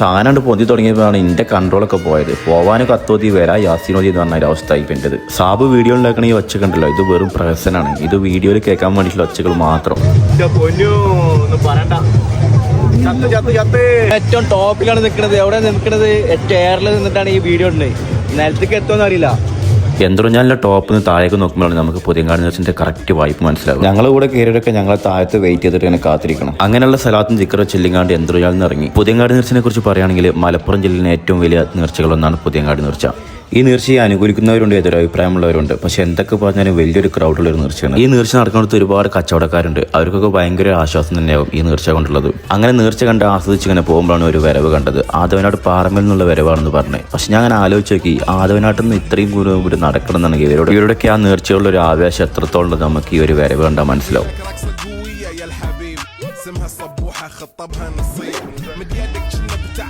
സാധനം പൊന്തി തുടങ്ങിയപ്പോഴാണ് എൻ്റെ കൺട്രോളൊക്കെ പോയത്. പോവാനും കത്തോതി വരാ യാസിനോതി എന്ന് പറഞ്ഞ ഒരു അവസ്ഥ ആയി പെട്ടത്. സാബ് വീഡിയോ ഉണ്ടാക്കണ ഈ ഒച്ചക്കണ്ടല്ലോ, ഇത് വെറും പ്രഹസനാണ്. ഇത് വീഡിയോയിൽ കേൾക്കാൻ വേണ്ടിയിട്ടുള്ള ഒച്ചകൾ മാത്രം. ഏറ്റവും ടോപ്പിലാണ് നിൽക്കുന്നത്. എവിടെ നിൽക്കുന്നത്? എയറിൽ നിന്നിട്ടാണ് ഈ വീഡിയോ ഉണ്ട്. നിലത്തേക്ക് എത്തുമെന്ന് അറിയില്ല. യന്ത്രഞ്ഞാലിൻ്റെ ടോപ്പിൽ നിന്ന് താഴേക്ക് നോക്കുമ്പോഴാണ് നമുക്ക് പുതിയങ്ങാടി നേർച്ചൻ്റെ കറക്റ്റ് വായ്പ മനസ്സിലാവും. ഞങ്ങളുടെ കൂടെ കയറിയൊക്കെ ഞങ്ങളെ താഴത്ത് വെയിറ്റ് ചെയ്തിട്ട് ഇങ്ങനെ കാത്തിരിക്കണം. അങ്ങനെയുള്ള സ്ഥലത്തും ദിക്കറ ചെല്ലിങ്ങാണ്ട് യന്ത്രഞ്ഞാലിൽ നിന്ന് ഇറങ്ങി. പുതിയങ്ങാടി നേർച്ചനെ കുറിച്ച് പറയുകയാണെങ്കിൽ മലപ്പുറം ജില്ലയിലെ ഏറ്റവും വലിയ നേർച്ചകളൊന്നാണ് പുതിയങ്ങാടി നേർച്ച. ഈ നേർച്ചയെ അനുകൂലിക്കുന്നവരുണ്ട്, ഏതൊരു അഭിപ്രായമുള്ളവരുണ്ട്. പക്ഷെ എന്തൊക്കെ പറഞ്ഞാലും വലിയൊരു ക്രൗഡുള്ള ഒരു നേർച്ചയാണ്. ഈ നേർച്ച നടക്കുന്നിടത്ത് ഒരുപാട് കച്ചവടക്കാരുണ്ട്. അവർക്കൊക്കെ ഭയങ്കര ആശ്വാസം തന്നെയാവും ഈ നേർച്ച കൊണ്ടുള്ളത്. അങ്ങനെ നേർച്ച കണ്ട് ആസ്വദിച്ച് ഇങ്ങനെ പോകുമ്പോഴാണ് ഒരു വരവ് കണ്ടത്. ആദവനാട് പാറമേൽ നിന്നുള്ള വരവാണെന്ന് പറഞ്ഞത്. പക്ഷെ ഞാൻ അങ്ങനെ ആലോചിച്ച് നോക്കി, ആദവനാട്ടിൽ നിന്ന് ഇത്രയും ദൂരം ഇവിടെ നടക്കണം എന്നുണ്ടെങ്കിൽ ഇവരുടെയൊക്കെ ആ നേർച്ചയുള്ള ഒരു ആവേശം എത്രത്തോളം നമുക്ക് ഈ ഒരു വരവ് കണ്ടാൽ മനസ്സിലാവും.